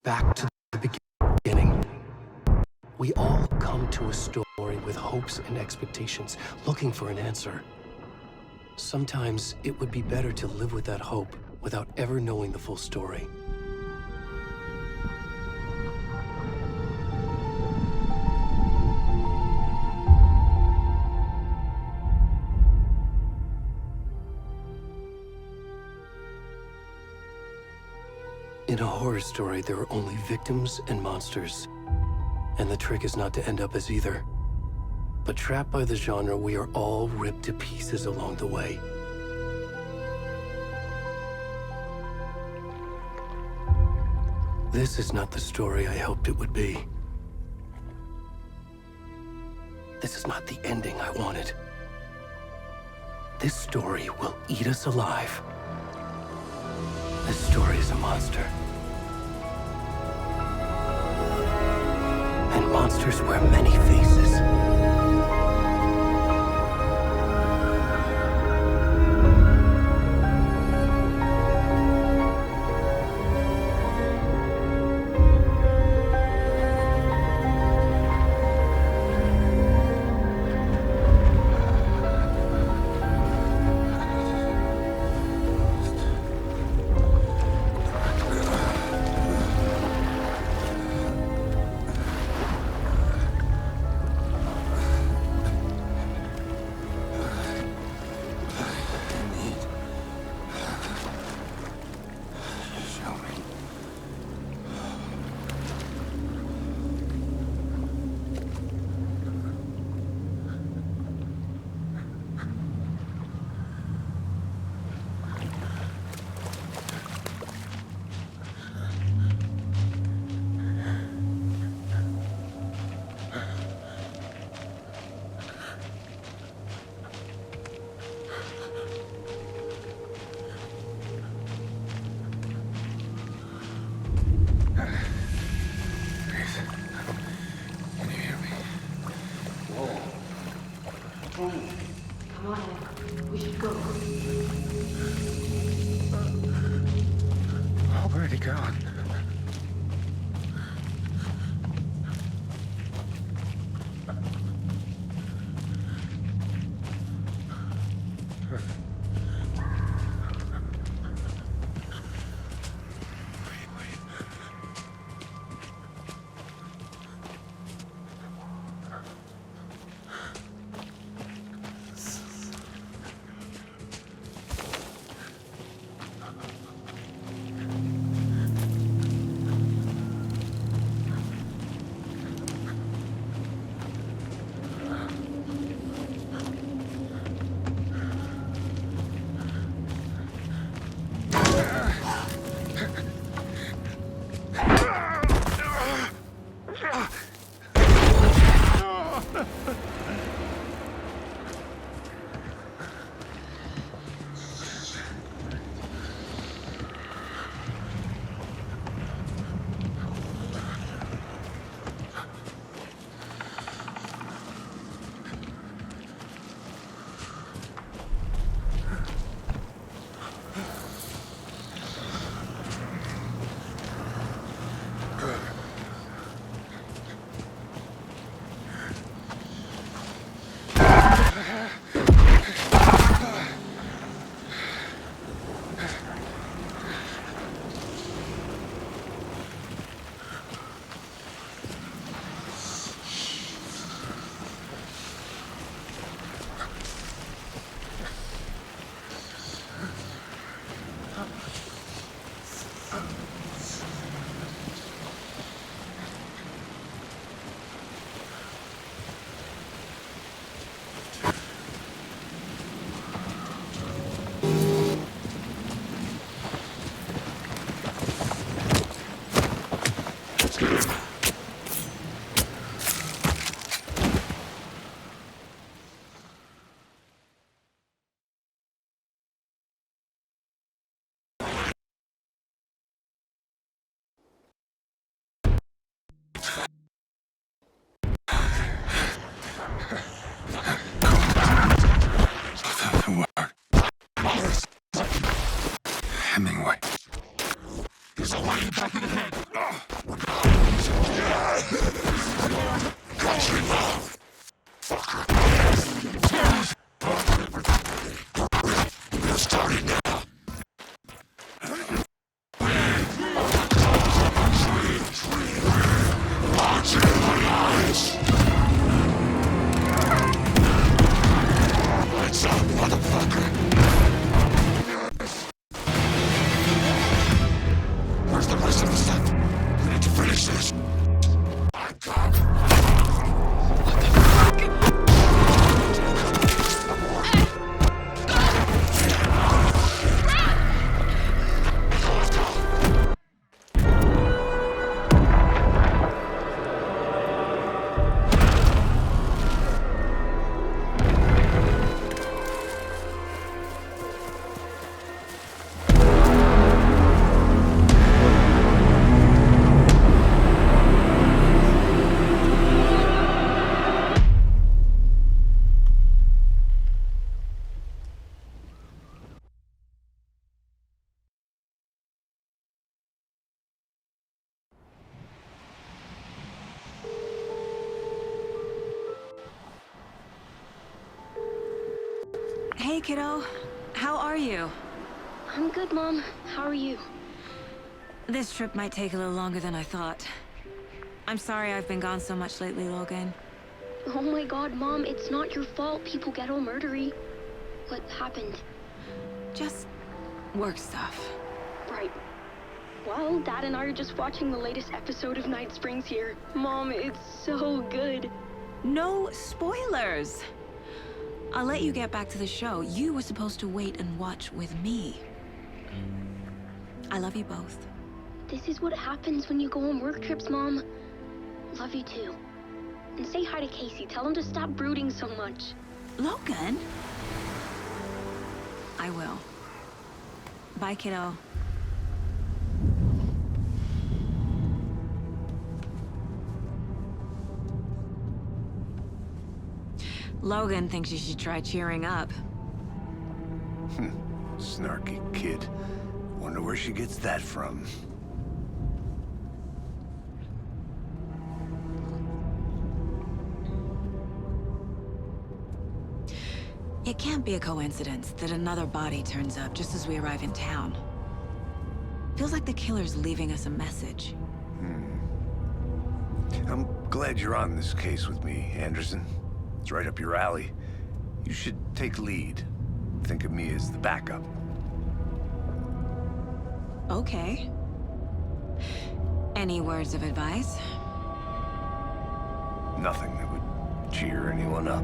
Back to the beginning. We all come to a story with hopes and expectations, looking for an answer. Sometimes it would be better to live with that hope without ever knowing the full story. In a horror story, there are only victims and monsters. And the trick is not to end up as either. But trapped by the genre, we are all ripped to pieces along the way. This is not the story I hoped it would be. This is not the ending I wanted. This story will eat us alive. This story is a monster. And monsters wear many faces. Come on, we should go. Where'd he gone? Hemingway. There's a lady back in the head. Hey, kiddo. How are you? I'm good, Mom. How are you? This trip might take a little longer than I thought. I'm sorry I've been gone so much lately, Logan. Oh my god, Mom, it's not your fault people get all murdery. What happened? Just work stuff. Right. Well, Dad and I are just watching the latest episode of Night Springs here. Mom, it's so good. No spoilers! I'll let you get back to the show. You were supposed to wait and watch with me. I love you both. This is what happens when you go on work trips, Mom. Love you too. And say hi to Casey. Tell him to stop brooding so much. Logan? I will. Bye, kiddo. Logan thinks you should try cheering up. Snarky kid. Wonder where she gets that from. It can't be a coincidence that another body turns up just as we arrive in town. Feels like the killer's leaving us a message. I'm glad you're on this case with me, Anderson. It's right up your alley. You should take lead. Think of me as the backup. Okay. Any words of advice? Nothing that would cheer anyone up.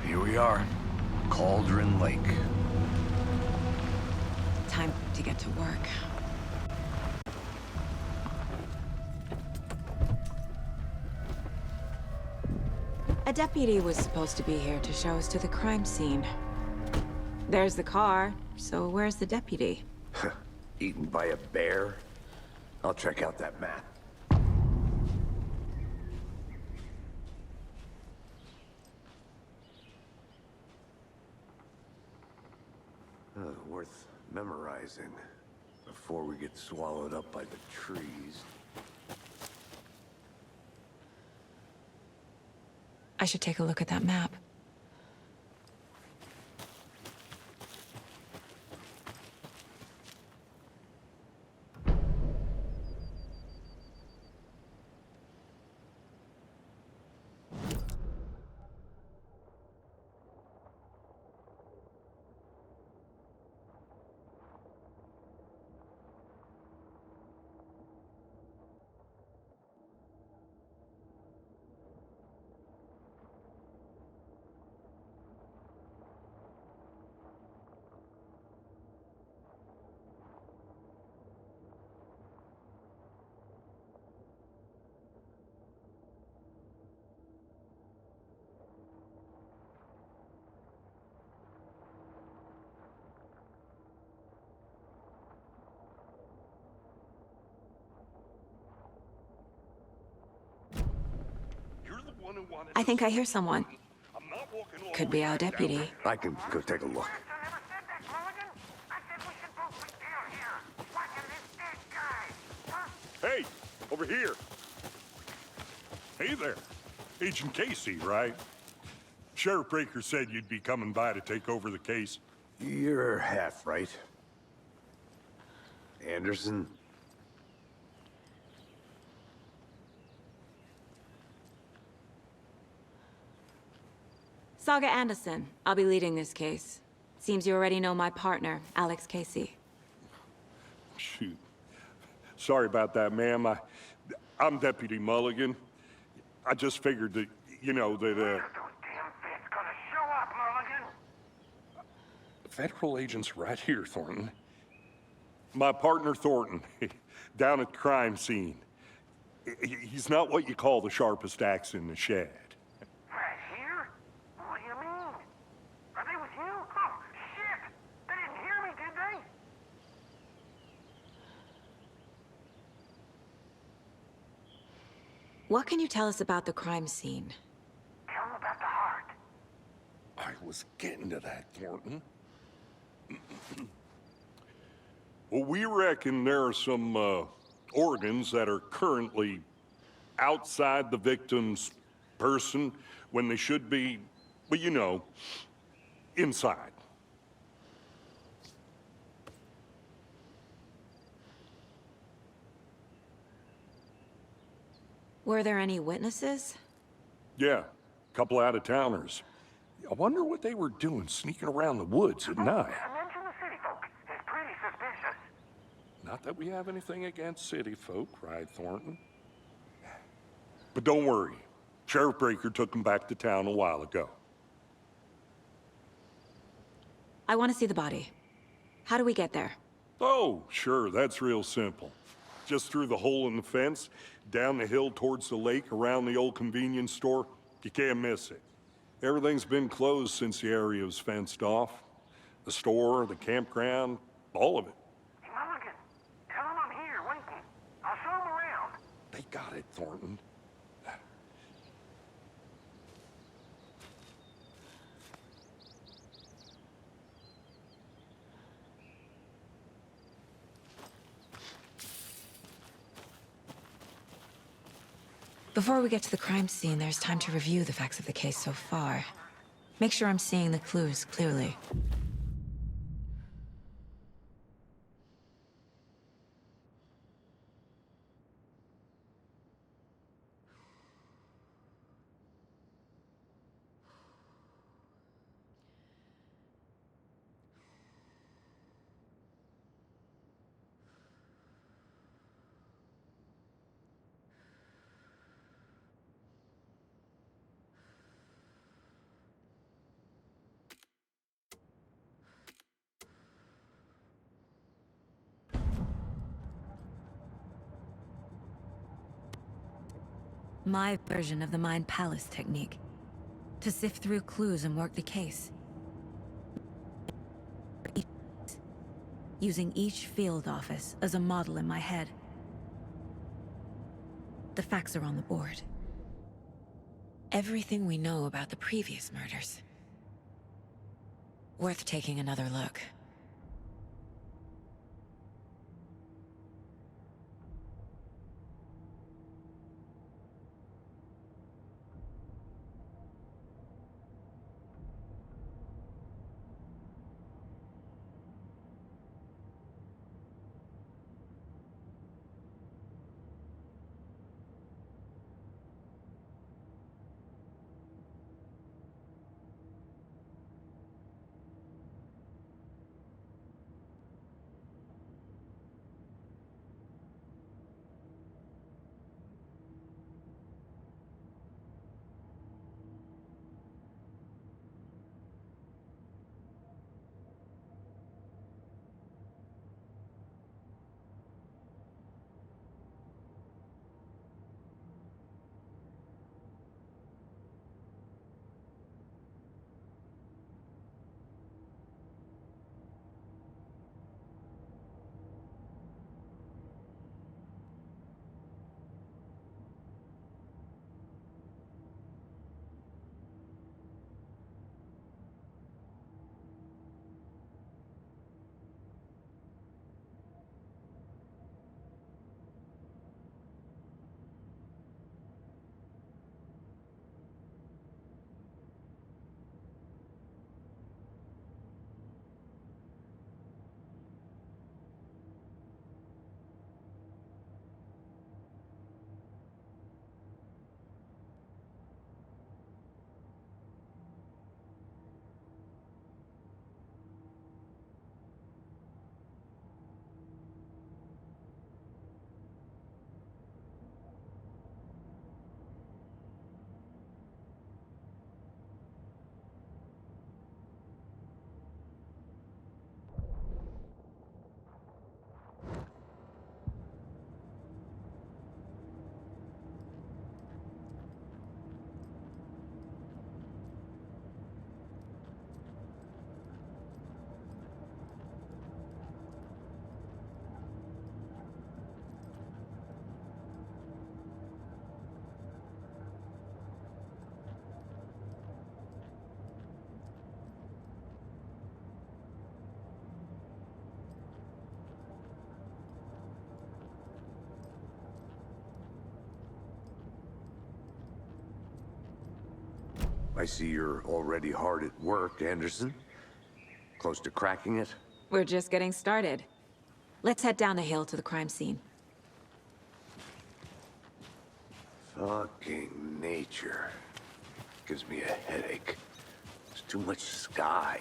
Here we are. Cauldron Lake. Time to get to work. A deputy was supposed to be here to show us to the crime scene. There's the car, so where's the deputy? Eaten by a bear? I'll check out that map. Worth memorizing before we get swallowed up by the trees. I should take a look at that map. I think I hear someone. I'm not Could be our deputy. I can go take a look. Hey, over here. Hey there. Agent Casey, right? Sheriff Breaker said you'd be coming by to take over the case. You're half right. Anderson? Saga Anderson. I'll be leading this case. Seems you already know my partner, Alex Casey. Shoot. Sorry about that, ma'am. I'm Deputy Mulligan. I just figured that, you know, that, Federal agent's right here, Thornton. My partner, Thornton, down at the crime scene. He's not what you call the sharpest axe in the shed. Right here? What do you mean? Are they with you? Oh, shit! They didn't hear me, did they? What can you tell us about the crime scene? Tell them about the heart. I was getting to that, Thornton. Well, we reckon there are some organs that are currently outside the victim's person when they should be, well, you know, inside. Were there any witnesses? Yeah, a couple out-of-towners. I wonder what they were doing sneaking around the woods at night. Mention the city folk. It's pretty suspicious. Not that we have anything against city folk, right, Thornton? But don't worry. Sheriff Breaker took them back to town a while ago. I want to see the body. How do we get there? Oh, sure, that's real simple. Just through the hole in the fence, down the hill towards the lake, around the old convenience store. You can't miss it. Everything's been closed since the area was fenced off. The store, the campground, all of it. Hey, Mulligan, tell them I'm here, waiting. I'll show them around. They got it, Thornton. Before we get to the crime scene, there's time to review the facts of the case so far. Make sure I'm seeing the clues clearly. My version of the Mind Palace technique. To sift through clues and work the case. Using each field office as a model in my head. The facts are on the board. Everything we know about the previous murders. Worth taking another look. I see you're already hard at work, Anderson. Close to cracking it? We're just getting started. Let's head down the hill to the crime scene. Fucking nature. Gives me a headache. There's too much sky.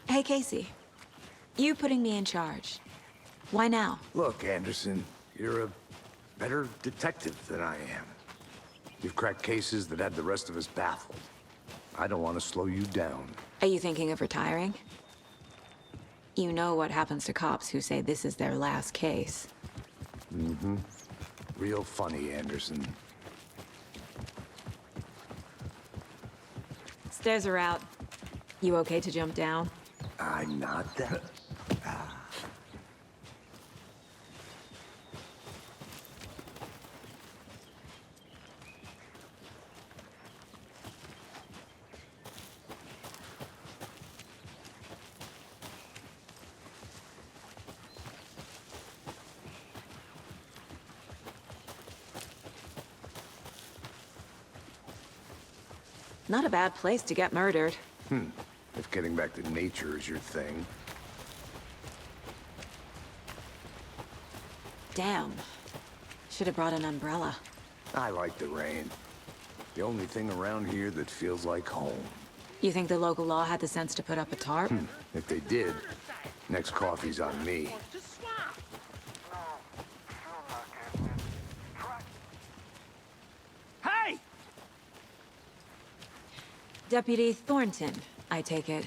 Hey, Casey. You putting me in charge. Why now? Look, Anderson, you're a better detective than I am. You've cracked cases that had the rest of us baffled. I don't want to slow you down. Are you thinking of retiring? You know what happens to cops who say this is their last case. Mm-hmm. Real funny, Anderson. Stairs are out. You okay to jump down? I'm not that... Not a bad place to get murdered. If getting back to nature is your thing. Damn. Should have brought an umbrella. I like the rain. The only thing around here that feels like home. You think the local law had the sense to put up a tarp? If they did, next coffee's on me. Hey! Deputy Thornton, I take it.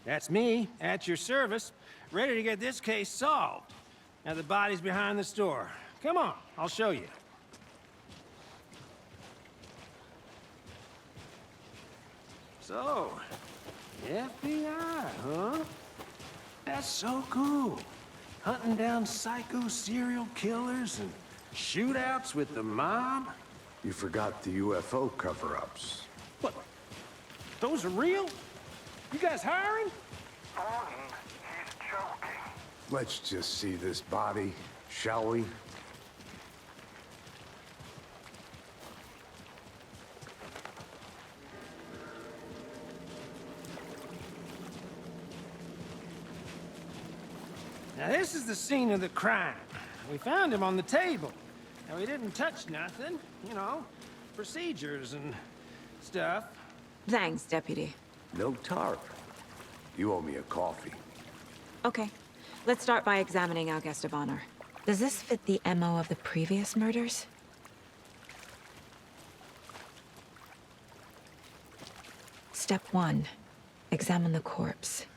That's me, at your service, ready to get this case solved. Now the body's behind the store. Come on, I'll show you. So, FBI, huh? That's so cool. Hunting down psycho serial killers and shootouts with the mob. You forgot the UFO cover-ups. What? Those are real? You guys hiring? Thornton, he's joking. Let's just see this body, shall we? Now this is the scene of the crime. We found him on the table. Now we didn't touch nothing, you know, procedures and stuff. Thanks, Deputy. No tarp. You owe me a coffee. Okay. Let's start by examining our guest of honor. Does this fit the MO of the previous murders? Step 1. Examine the corpse.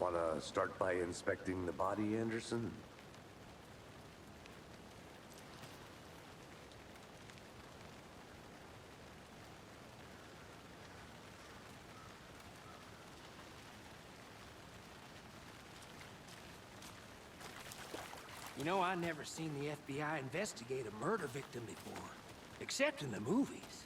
Wanna start by inspecting the body, Anderson? You know, I never seen the FBI investigate a murder victim before, except in the movies.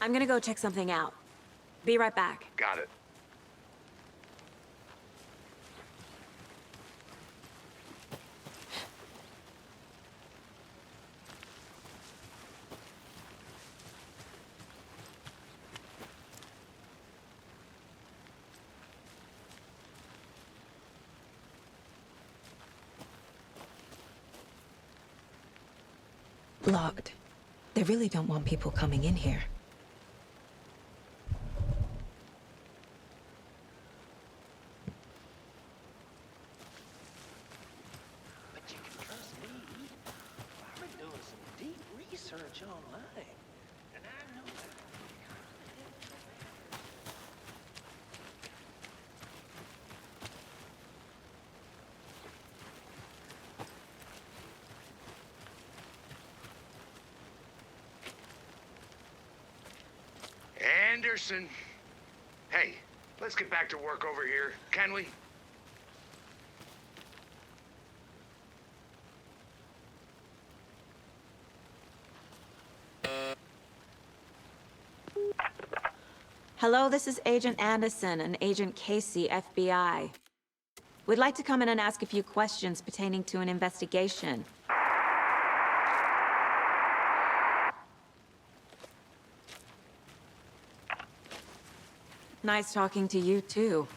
I'm gonna go check something out. Be right back. Got it. Locked. They really don't want people coming in here. But you can trust me. I've been doing some deep research online, and I know that. Anderson. Hey, let's get back to work over here, can we? Hello, this is Agent Anderson and Agent Casey, FBI. We'd like to come in and ask a few questions pertaining to an investigation. Nice talking to you, too.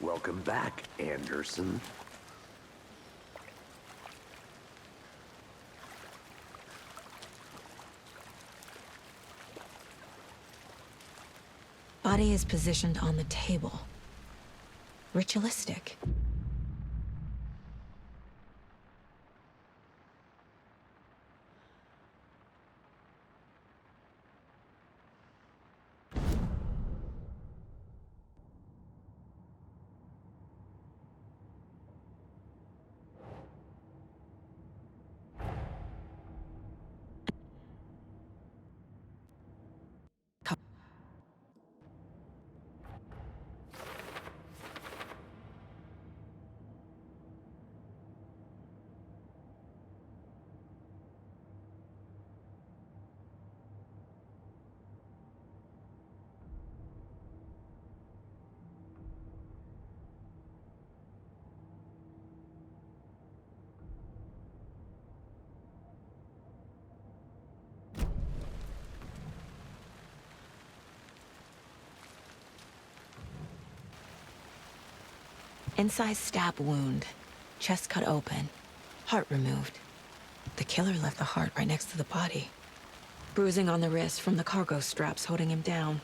Welcome back, Anderson. Body is positioned on the table. Ritualistic. Incised stab wound. Chest cut open. Heart removed. The killer left the heart right next to the body. Bruising on the wrist from the cargo straps holding him down.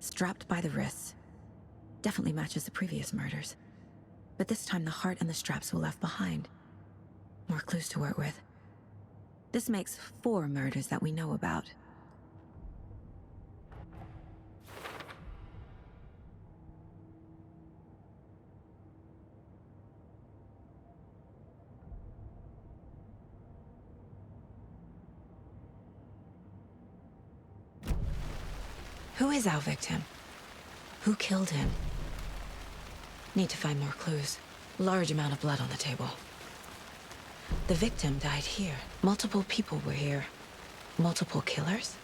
Strapped by the wrists. Definitely matches the previous murders. But this time the heart and the straps were left behind. More clues to work with. This makes 4 murders that we know about. Who is our victim? Who killed him? Need to find more clues. Large amount of blood on the table. The victim died here. Multiple people were here. Multiple killers?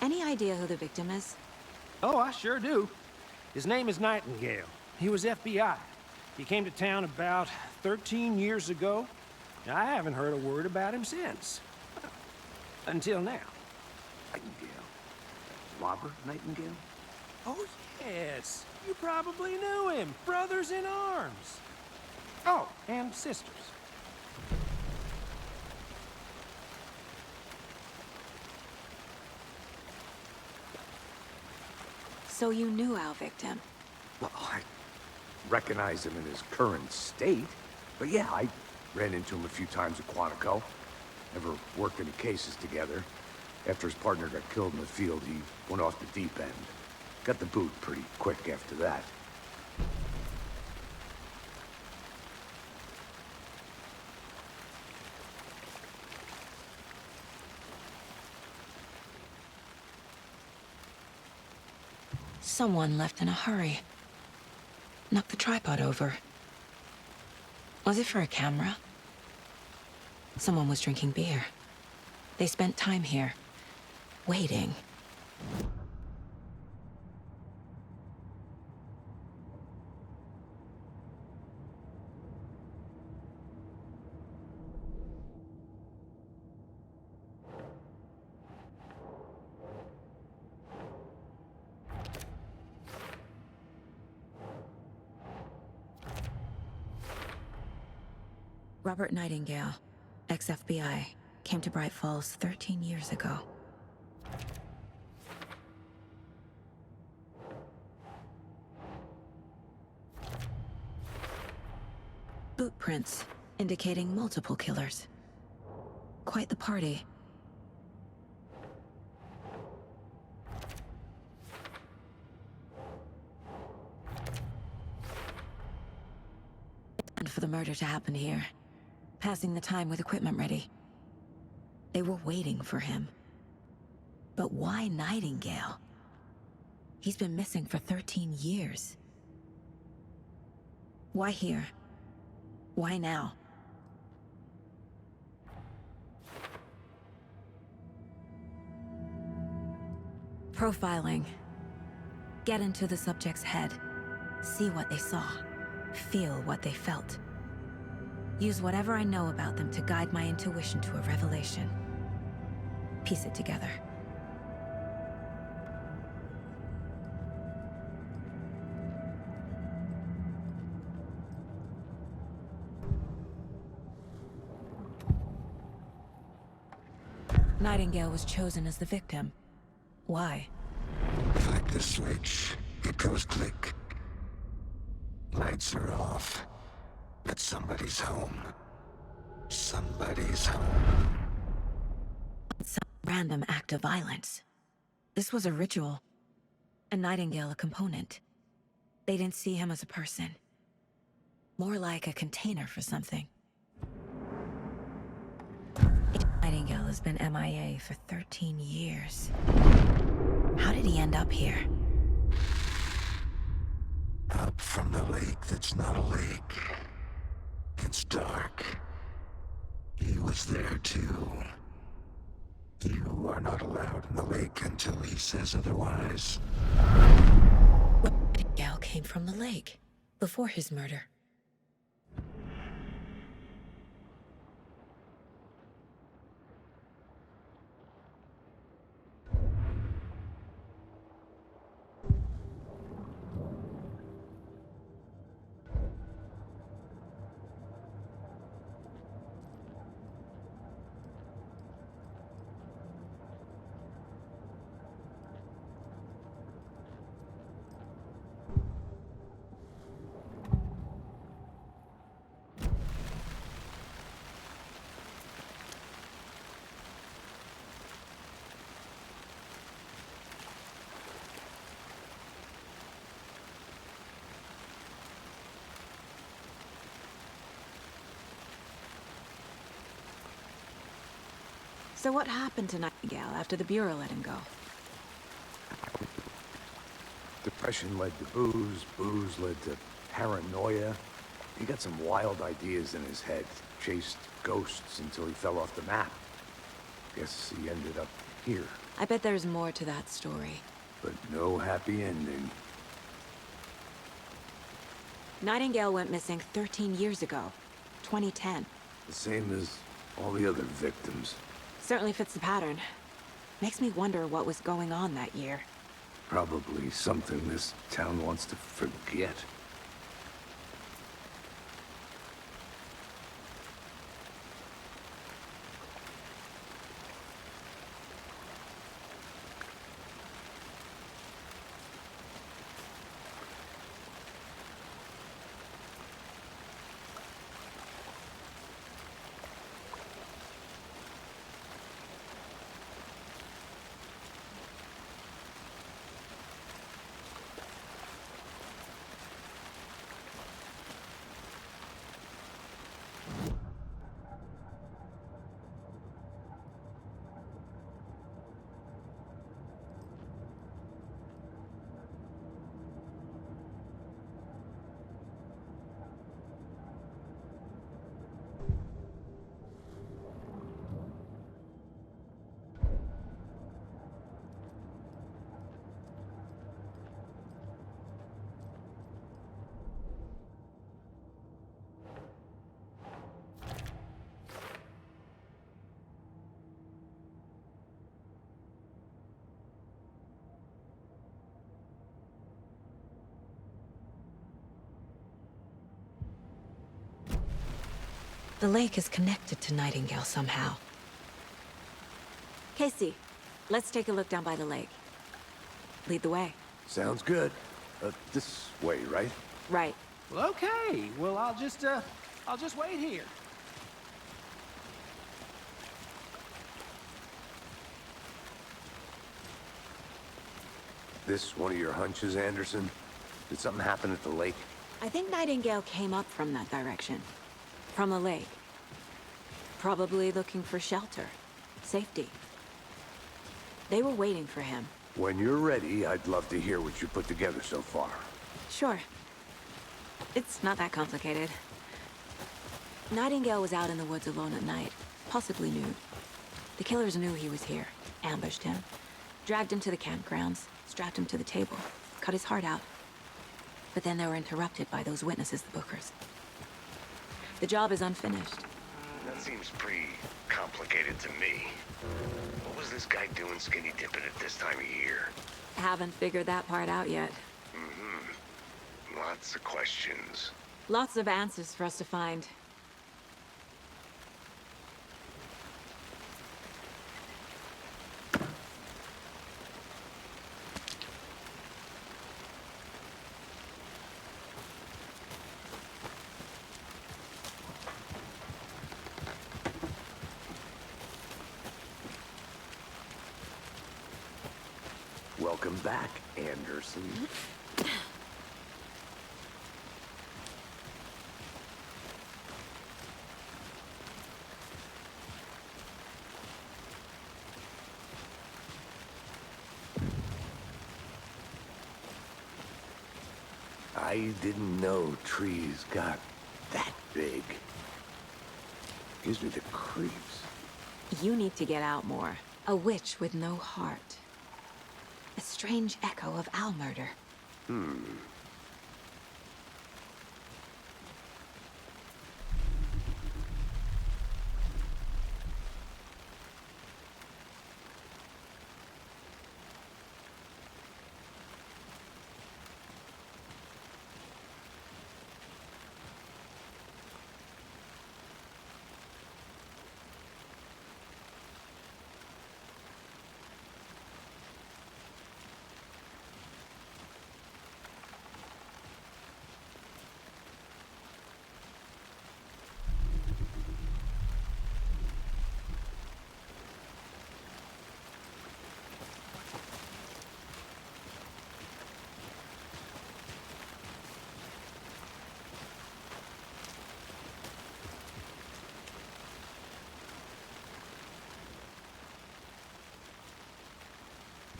Any idea who the victim is? Oh, I sure do. His name is Nightingale. He was FBI. He came to town about 13 years ago. I haven't heard a word about him since. Until now. Nightingale? Robert Nightingale? Oh, yes. You probably knew him. Brothers in arms. Oh, and sisters. So you knew our victim? Well, I recognize him in his current state. But yeah, I ran into him a few times at Quantico. Never worked any cases together. After his partner got killed in the field, he went off the deep end. Got the boot pretty quick after that. Someone left in a hurry. Knocked the tripod over. Was it for a camera? Someone was drinking beer. They spent time here, waiting. Robert Nightingale, ex-FBI, came to Bright Falls 13 years ago. Boot prints indicating multiple killers. Quite the party. And for the murder to happen here. Passing the time with equipment ready. They were waiting for him. But why Nightingale? He's been missing for 13 years. Why here? Why now? Profiling. Get into the subject's head. See what they saw. Feel what they felt. Use whatever I know about them to guide my intuition to a revelation. Piece it together. Nightingale was chosen as the victim. Why? Flick the switch. It goes click. Lights are off. But somebody's home. Somebody's home. Some random act of violence. This was a ritual. And Nightingale a component. They didn't see him as a person. More like a container for something. Nightingale has been MIA for 13 years. How did he end up here? Up from the lake that's not a lake. It's dark. He was there too. You are not allowed in the lake until he says otherwise. Nightingale came from the lake, before his murder. So what happened to Nightingale after the Bureau let him go? Depression led to booze, booze led to paranoia. He got some wild ideas in his head, chased ghosts until he fell off the map. Guess he ended up here. I bet there's more to that story. But no happy ending. Nightingale went missing 13 years ago, 2010. The same as all the other victims. Certainly fits the pattern. Makes me wonder what was going on that year. Probably something this town wants to forget. The lake is connected to Nightingale somehow. Casey, let's take a look down by the lake. Lead the way. Sounds good. This way, right? Right. Well, okay. Well, I'll just wait here. This one of your hunches, Anderson? Did something happen at the lake? I think Nightingale came up from that direction. From the lake. Probably looking for shelter. Safety. They were waiting for him. When you're ready, I'd love to hear what you put together so far. Sure. It's not that complicated. Nightingale was out in the woods alone at night, possibly nude. The killers knew he was here, ambushed him, dragged him to the campgrounds, strapped him to the table, cut his heart out. But then they were interrupted by those witnesses, the Bookers. The job is unfinished. That seems pretty complicated to me. What was this guy doing skinny dipping at this time of year? Haven't figured that part out yet. Lots of questions. Lots of answers for us to find. Welcome back, Anderson. I didn't know trees got that big. Gives me the creeps. You need to get out more. A witch with no heart. A strange echo of owl murder.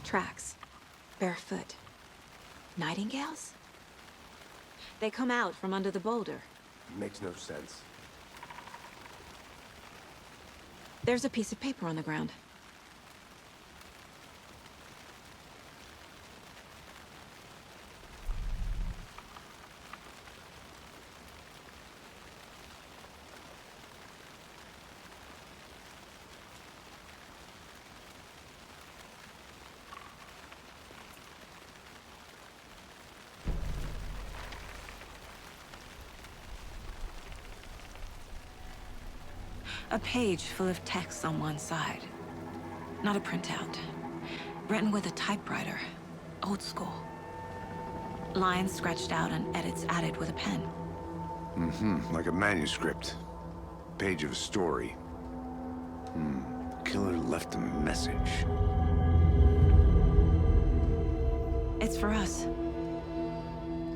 Tracks. Barefoot. Nightingales? They come out from under the boulder. Makes no sense. There's a piece of paper on the ground. A page full of text on one side. Not a printout. Written with a typewriter. Old school. Lines scratched out and edits added with a pen. Like a manuscript. Page of a story. Killer left a message. It's for us.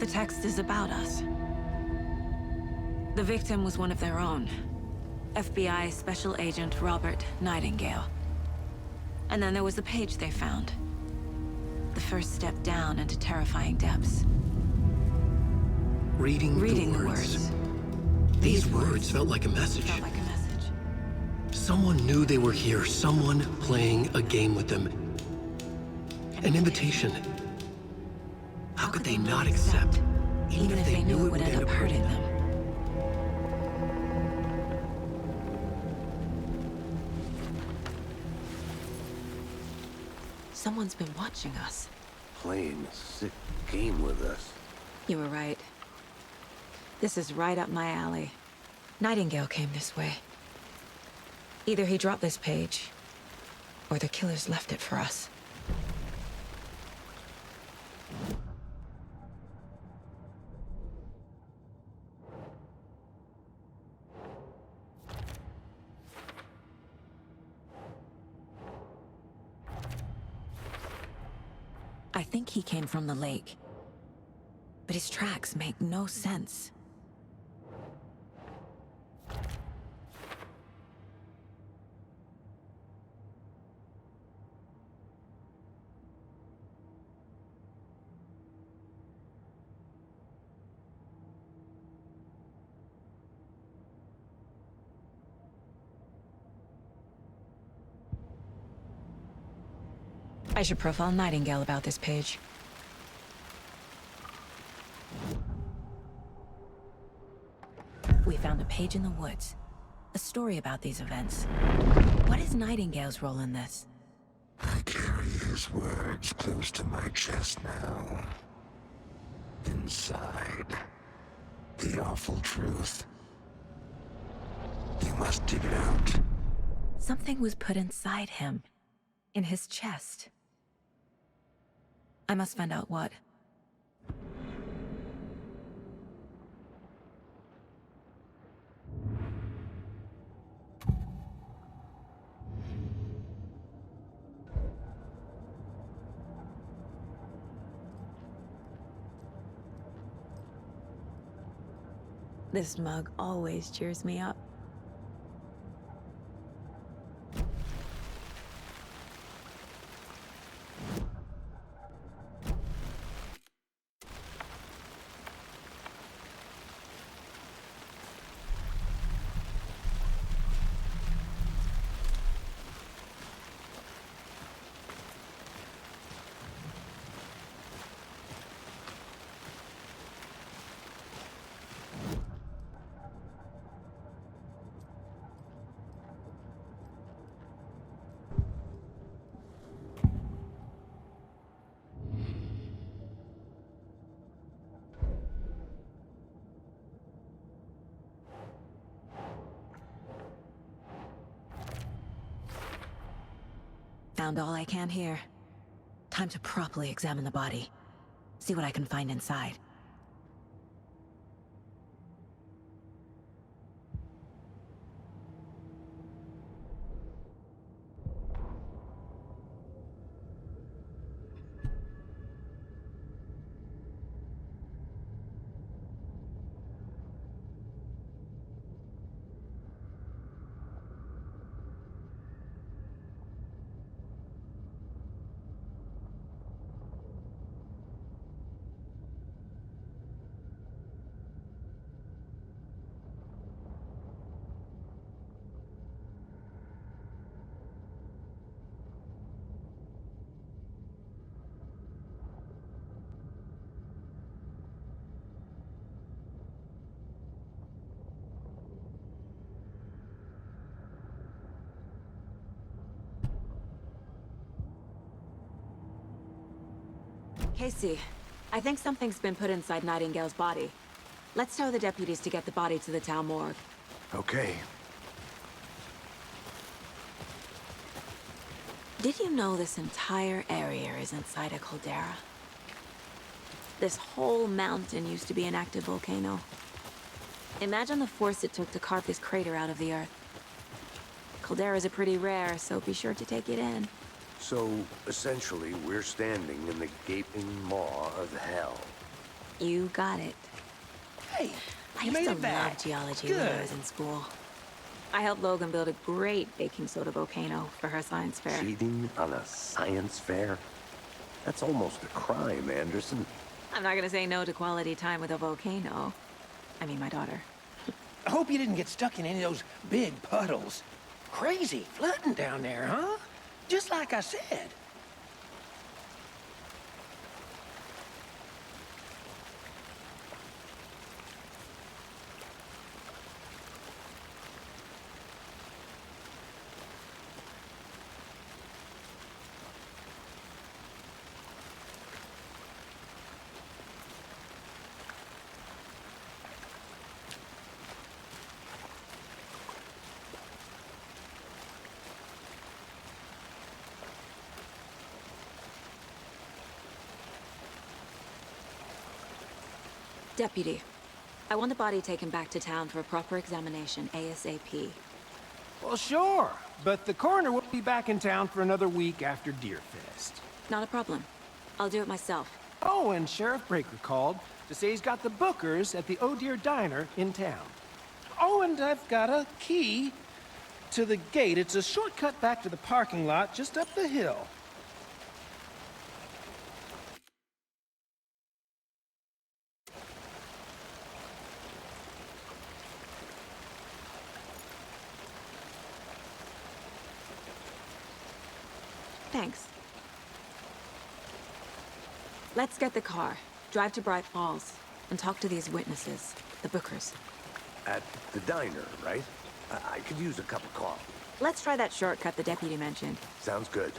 The text is about us. The victim was one of their own. FBI Special Agent Robert Nightingale. And then there was the page they found. The first step down into terrifying depths. Reading the words. These words felt like a message. Felt like a message. Someone knew they were here, someone playing a game with them. An invitation. How could they not accept, even if they knew it would end up hurting them? Someone's been watching us. Playing a sick game with us. You were right. This is right up my alley. Nightingale came this way. Either he dropped this page, or the killers left it for us. I think he came from the lake, but his tracks make no sense. I should profile Nightingale about this page. We found a page in the woods. A story about these events. What is Nightingale's role in this? I carry his words close to my chest now. Inside, the awful truth. You must dig it out. Something was put inside him. In his chest. I must find out what. This mug always cheers me up. Found all I can here. Time to properly examine the body. See what I can find inside. Casey, I think something's been put inside Nightingale's body. Let's tell the deputies to get the body to the town morgue. Okay. Did you know this entire area is inside a caldera? This whole mountain used to be an active volcano. Imagine the force it took to carve this crater out of the earth. Calderas are pretty rare, so be sure to take it in. So, essentially, we're standing in the gaping maw of hell. You got it. Hey, I you used made to it back. love geology when I was in school. I helped Logan build a great baking soda volcano for her science fair. Cheating on a science fair? That's almost a crime, Anderson. I'm not gonna say no to quality time with a volcano. I mean, my daughter. I hope you didn't get stuck in any of those big puddles. Crazy flooding down there, huh? Just like I said. Deputy, I want the body taken back to town for a proper examination, ASAP. Well, sure, but the coroner won't be back in town for another week after Deerfest. Not a problem. I'll do it myself. Oh, and Sheriff Breaker called to say he's got the Bookers at the Oh Dear Diner in town. Oh, and I've got a key to the gate. It's a shortcut back to the parking lot just up the hill. Thanks. Let's get the car, drive to Bright Falls, and talk to these witnesses, the Bookers. At the diner, right? I could use a cup of coffee. Let's try that shortcut the deputy mentioned. Sounds good.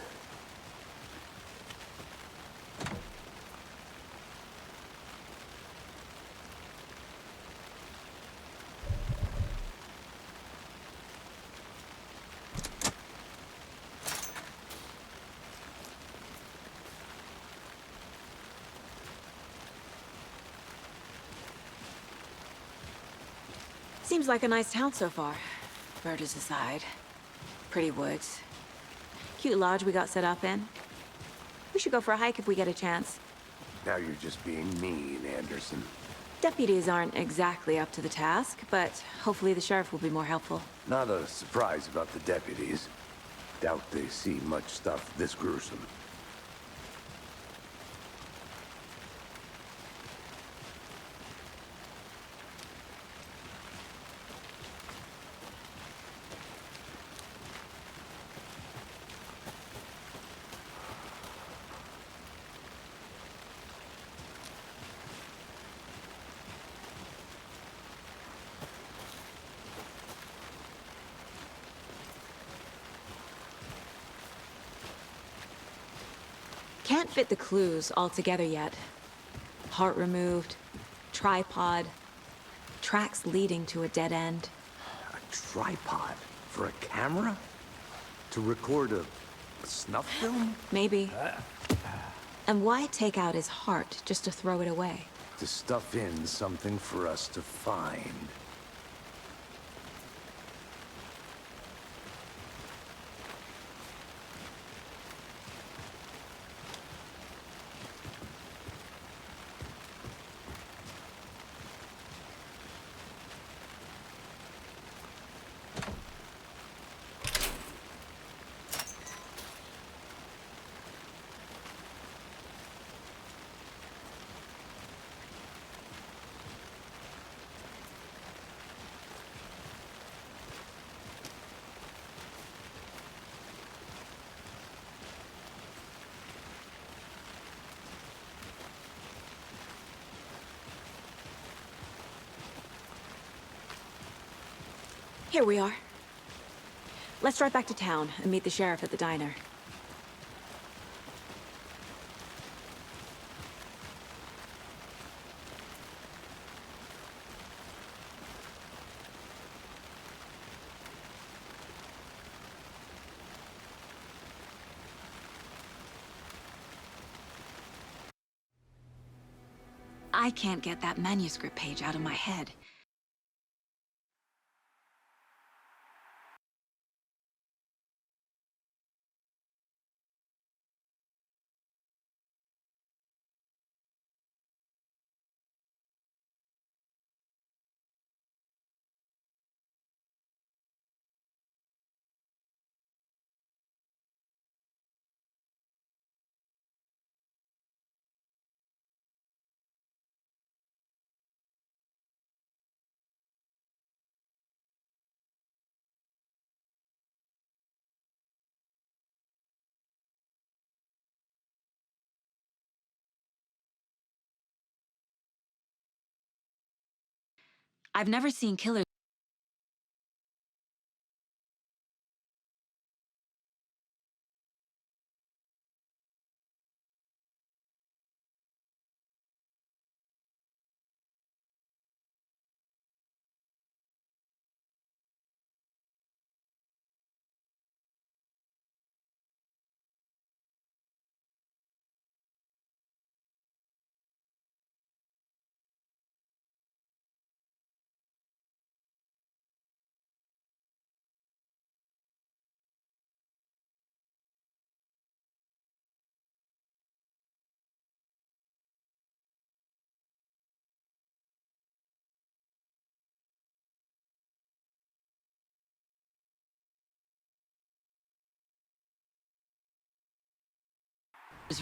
Seems like a nice town so far. Murders aside. Pretty woods. Cute lodge we got set up in. We should go for a hike if we get a chance. Now you're just being mean, Anderson. Deputies aren't exactly up to the task, but hopefully the sheriff will be more helpful. Not a surprise about the deputies. Doubt they see much stuff this gruesome. Can't fit the clues all together yet. Heart removed, tripod, tracks leading to a dead end. A tripod? For a camera? To record a snuff film? Maybe. And why take out his heart just to throw it away? To stuff in something for us to find. Here we are. Let's drive back to town and meet the sheriff at the diner. I can't get that manuscript page out of my head. I've never seen killers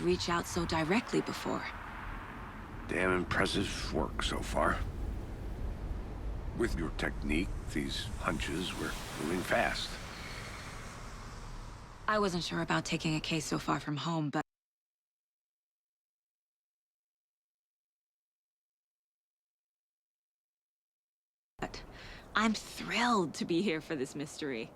reach out so directly before. Damn impressive work so far. With your technique, these hunches were moving fast. I wasn't sure about taking a case so far from home, but I'm thrilled to be here for this mystery.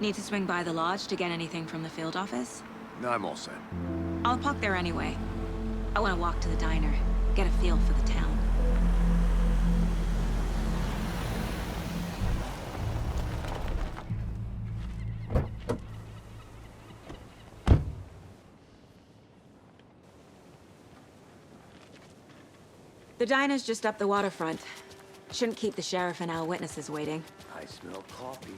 Need to swing by the lodge to get anything from the field office? No, I'm all set. I'll park there anyway. I want to walk to the diner, get a feel for the town. The diner's just up the waterfront. Shouldn't keep the sheriff and our witnesses waiting. I smell coffee.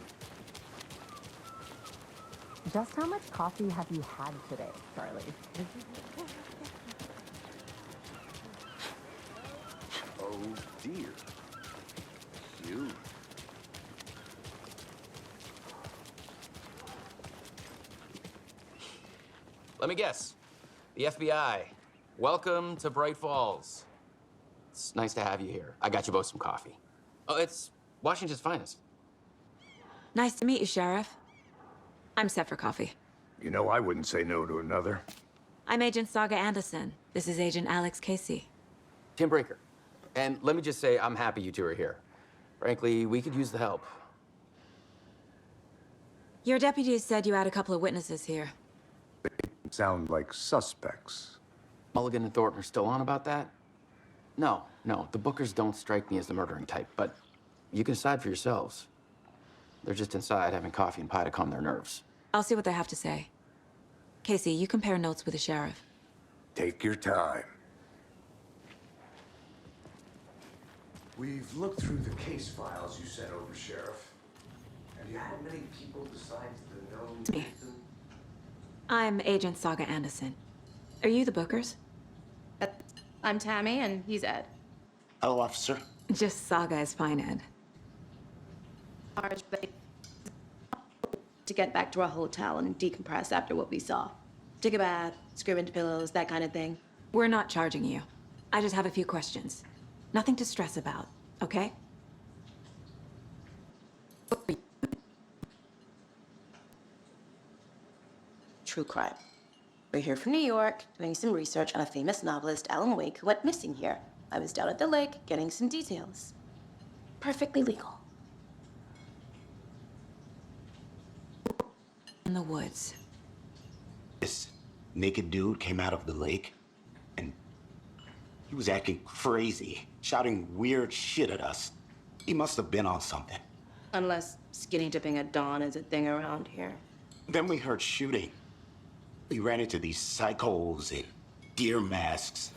Just how much coffee have you had today, Charlie? Oh dear. You. Let me guess. The FBI. Welcome to Bright Falls. It's nice to have you here. I got you both some coffee. Oh, it's Washington's finest. Nice to meet you, Sheriff. I'm set for coffee. You know, I wouldn't say no to another. I'm Agent Saga Anderson. This is Agent Alex Casey. Tim Breaker. And let me just say, I'm happy you two are here. Frankly, we could use the help. Your deputies said you had a couple of witnesses here. Sound like suspects. Mulligan and Thornton are still on about that? No, the Bookers don't strike me as the murdering type, but you can decide for yourselves. They're just inside having coffee and pie to calm their nerves. I'll see what they have to say. Casey, you compare notes with the sheriff. Take your time. We've looked through the case files you sent over, Sheriff. Have you had many people besides the known It's me. victim? I'm Agent Saga Anderson. Are you the Bookers? I'm Tammy, and he's Ed. Hello, officer. Just Saga is fine, Ed. To get back to our hotel and decompress after what we saw. Take a bath, scream into pillows, that kind of thing. We're not charging you. I just have a few questions. Nothing to stress about, okay? True crime. We're here from New York, doing some research on a famous novelist, Alan Wake, who went missing here. I was down at the lake, getting some details. Perfectly legal. In the woods. This naked dude came out of the lake, and he was acting crazy, shouting weird shit at us. He must have been on something. Unless skinny dipping at dawn is a thing around here. Then we heard shooting. We ran into these psychos in deer masks.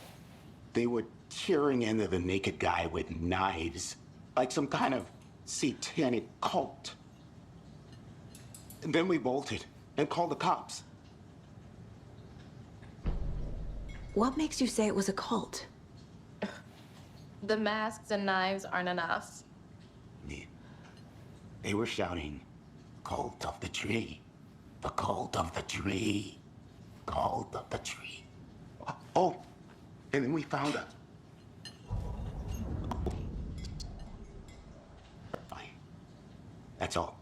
They were tearing into the naked guy with knives, like some kind of satanic cult. And then we bolted and called the cops. What makes you say it was a cult? The masks and knives aren't enough. They were shouting, "Cult of the tree, the cult of the tree, cult of the tree." Oh, and then we found a... Fine. That's all.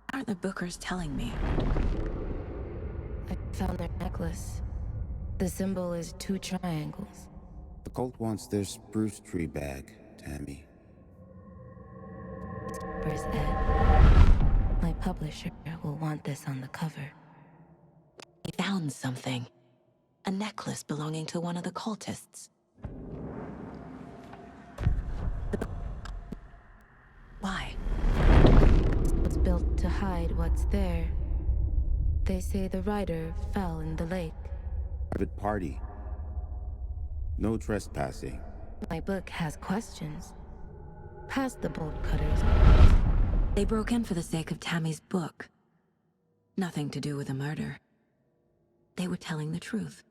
What are the Bookers telling me? I found their necklace. The symbol is 2 triangles. The cult wants their spruce tree back, Tammy. Where's Ed? My publisher will want this on the cover. We found something. A necklace belonging to one of the cultists. Why? It's built to hide what's there. They say the rider fell in the lake. Private party. No trespassing. My book has questions. Past the bolt cutters. They broke in for the sake of Tammy's book. Nothing to do with the murder. They were telling the truth.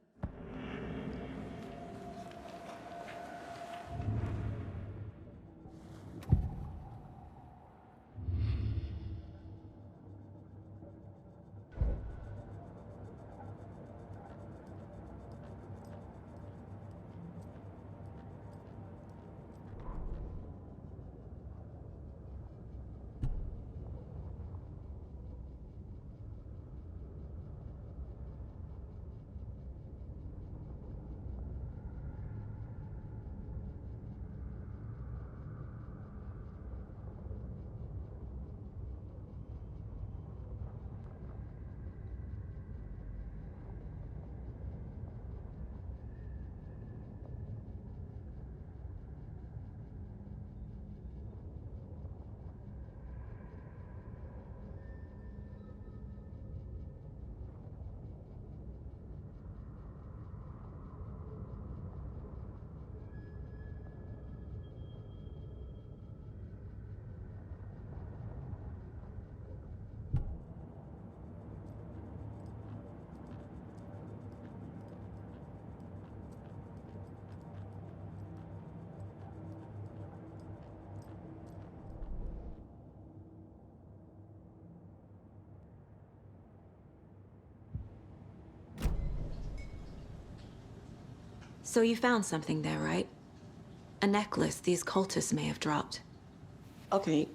So you found something there, right? A necklace these cultists may have dropped. Okay.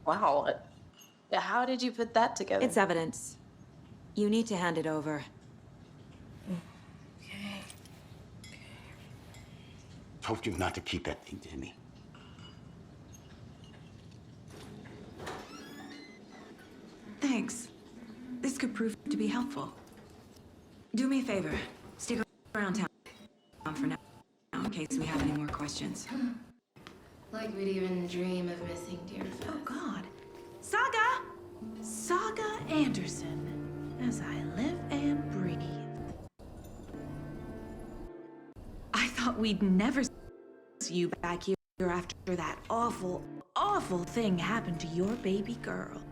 Wow. How did you put that together? It's evidence. You need to hand it over. Told you not to keep that thing to me. Thanks. This could prove to be helpful. Do me a favor. Stick around town for now, in case we have any more questions. Like we'd even dream of missing dear friends. Oh, God. Saga! Saga Anderson. As I live and breathe. I thought we'd never see you back here after that awful, awful thing happened to your baby girl.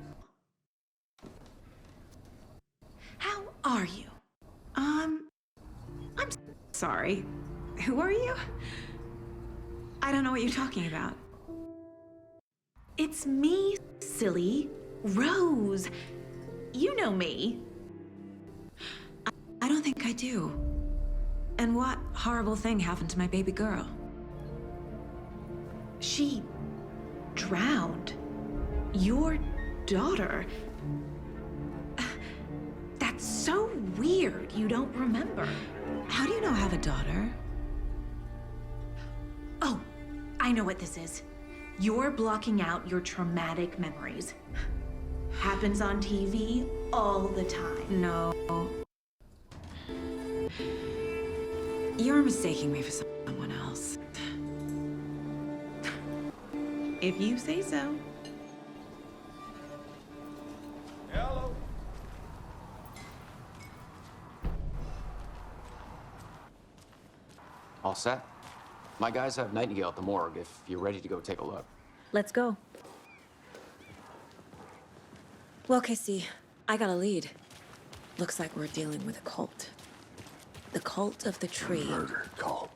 How are you? I'm sorry. Who are you? I don't know what you're talking about. It's me, silly. Rose. You know me. I don't think I do. And what horrible thing happened to my baby girl? She drowned. Your daughter. That's so weird you don't remember. How do you know I have a daughter? Oh, I know what this is. You're blocking out your traumatic memories. Happens on TV all the time. No. You're mistaking me for someone else. If you say so. Hello. All set? My guys have Nightingale at the morgue if you're ready to go take a look. Let's go. Well, Casey, I got a lead. Looks like we're dealing with a cult. The cult of the tree. Murder cult.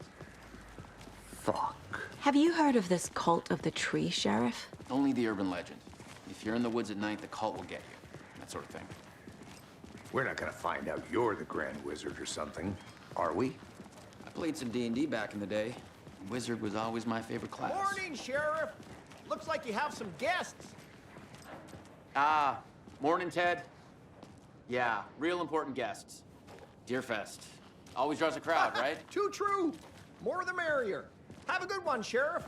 Fuck. Have you heard of this cult of the tree, Sheriff? Only the urban legend. If you're in the woods at night, the cult will get you. That sort of thing. We're not gonna find out you're the Grand Wizard or something, are we? I played some D&D back in the day. Wizard was always my favorite class. Morning, Sheriff. Looks like you have some guests. Ah, morning, Ted. Yeah, real important guests. Deerfest. Always draws a crowd, right? Too true. More the merrier. Have a good one, Sheriff.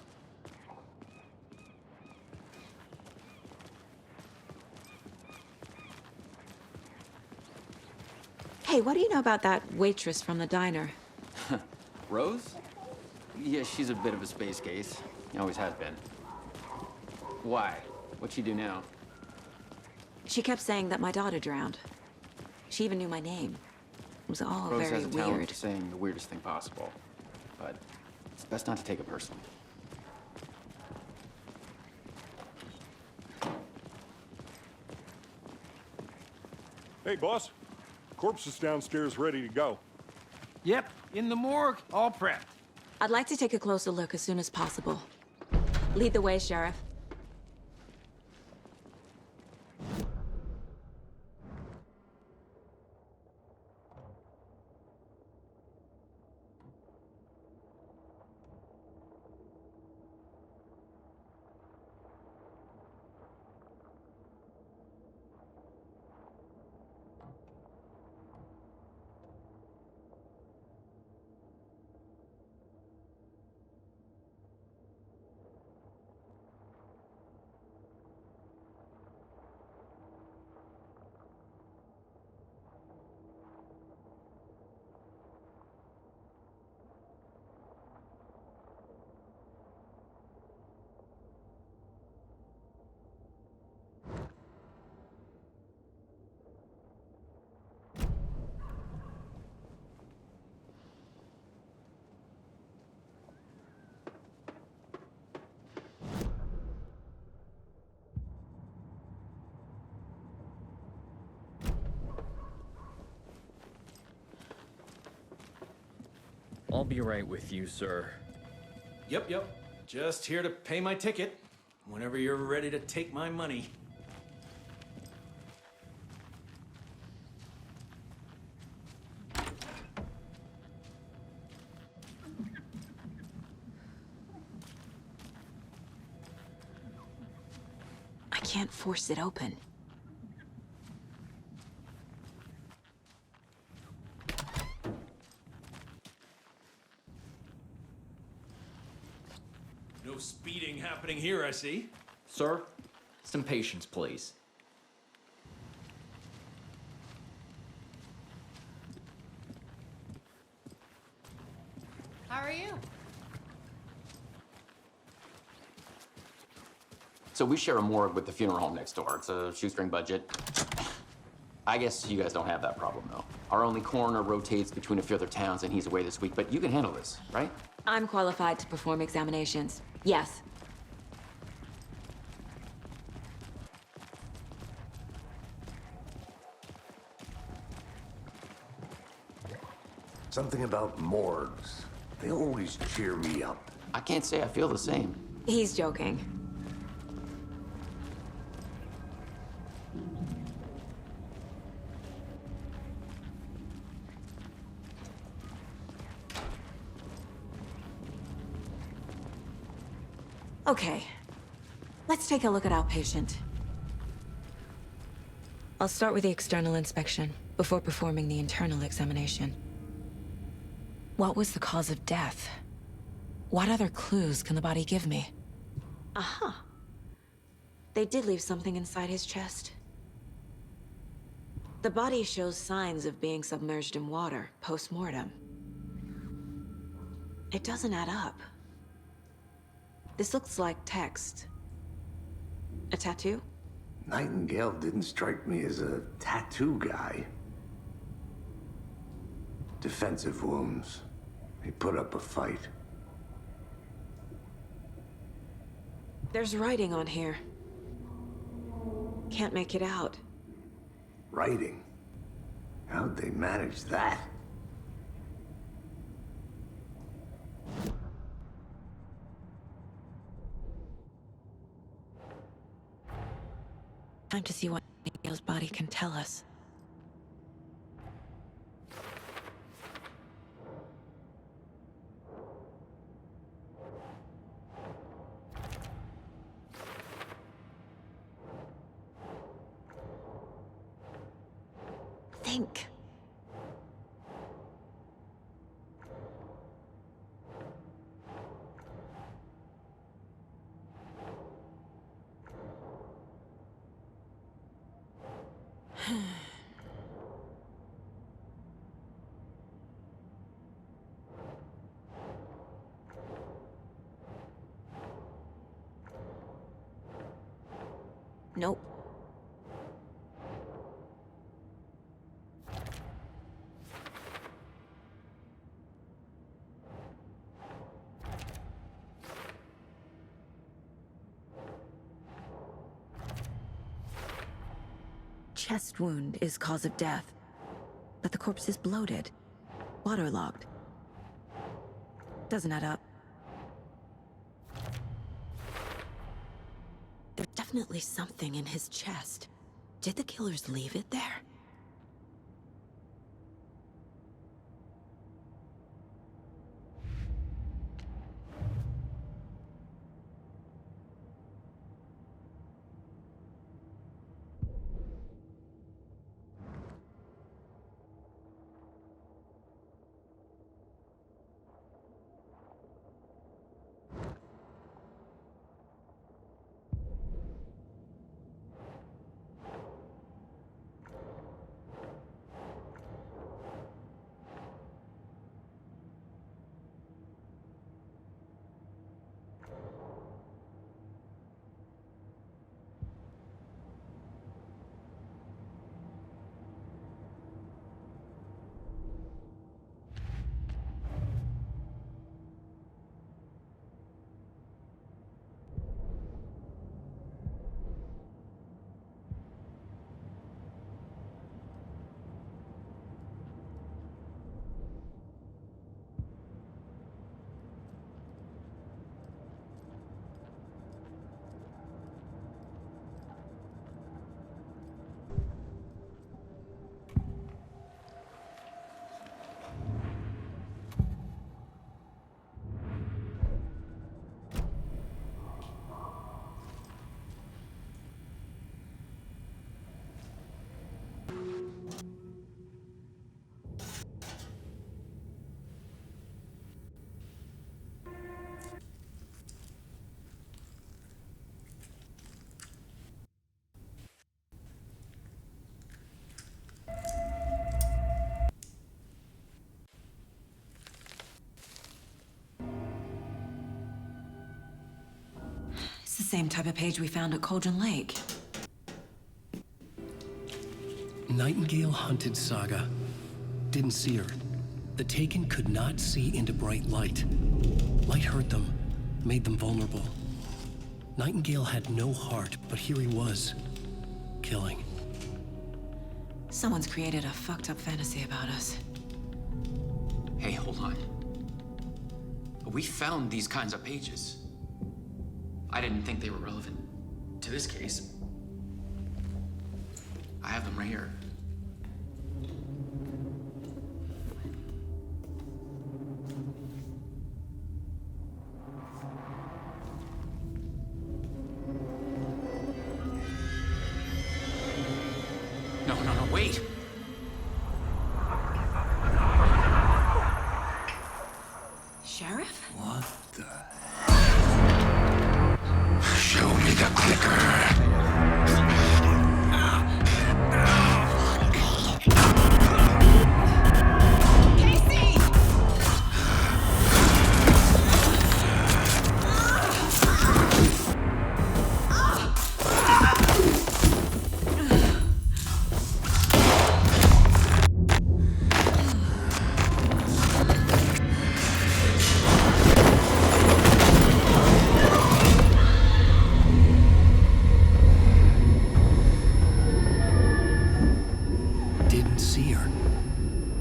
Hey, Hey, what do you know about that waitress from the diner? Rose? Yeah, she's a bit of a space case. Always has been. Why? What'd she do now? She kept saying that my daughter drowned. She even knew my name. It was all Rose very has a talent weird. for saying the weirdest thing possible. But it's best not to take it personally. Hey, boss. Corpse is downstairs ready to go. Yep, in the morgue, all prepped. I'd like to take a closer look as soon as possible. Lead the way, Sheriff. I'll be right with you, sir. Yep. Just here to pay my ticket. Whenever you're ready to take my money. I can't force it open. No speeding happening here, I see. Sir, some patience, please. How are you? So we share a morgue with the funeral home next door. It's a shoestring budget. I guess you guys don't have that problem, though. Our only coroner rotates between a few other towns, and he's away this week, but you can handle this, right? I'm qualified to perform examinations. Yes. Something about morgues. They always cheer me up. I can't say I feel the same. He's joking. Okay, let's take a look at our patient. I'll start with the external inspection before performing the internal examination. What was the cause of death? What other clues can the body give me? Aha. They did leave something inside his chest. The body shows signs of being submerged in water post-mortem. It doesn't add up. This looks like text. A tattoo? Nightingale didn't strike me as a tattoo guy. Defensive wounds. He put up a fight. There's writing on here. Can't make it out. Writing? How'd they manage that? Time to see what Nightingale's body can tell us. Think. Nope. Chest wound is cause of death, but the corpse is bloated, waterlogged. Doesn't add up. There's definitely something in his chest. Did the killers leave it there? It's the same type of page we found at Cauldron Lake. Nightingale hunted Saga. Didn't see her. The Taken could not see into bright light. Light hurt them, made them vulnerable. Nightingale had no heart, but here he was, killing. Someone's created a fucked up fantasy about us. Hey, hold on. We found these kinds of pages. I didn't think they were relevant to this case. I have them right here. No, wait! Sheriff? What the hell? Show me the clicker. Didn't see her.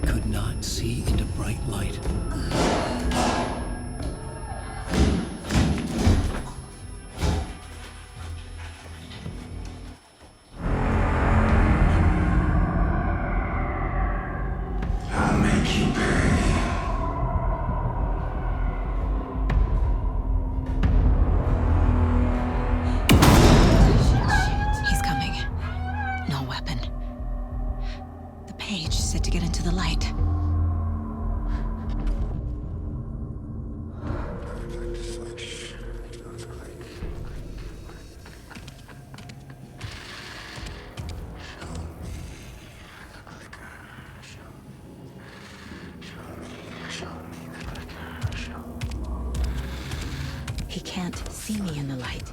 Could not see into bright light. I'll make you pay. He's coming. No weapon. The page set to get into the light. He can't see me in the light.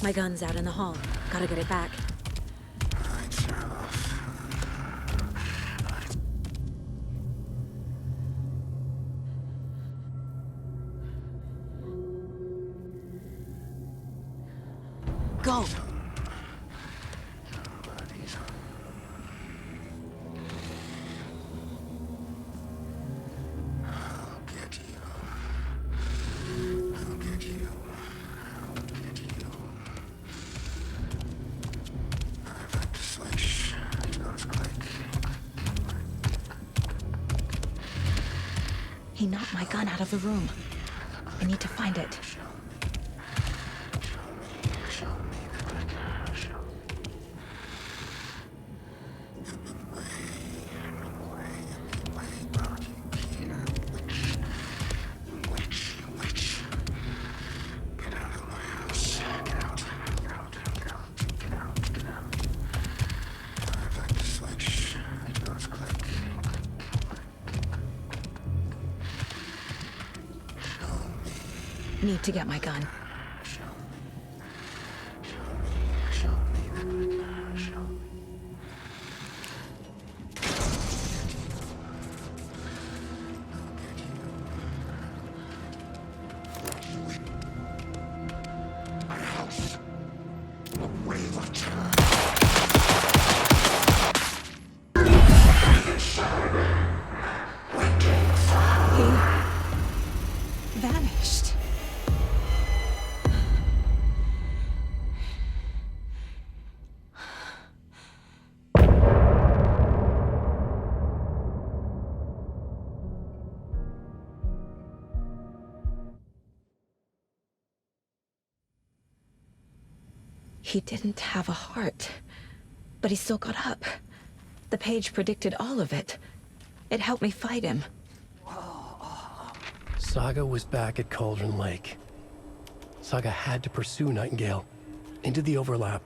My gun's out in the hall. Gotta get it back. Go! He knocked my gun out of the room. I need to find it. Need to get my gun. He vanished. He didn't have a heart, but he still got up. The page predicted all of it. It helped me fight him. Saga was back at Cauldron Lake. Saga had to pursue Nightingale into the overlap.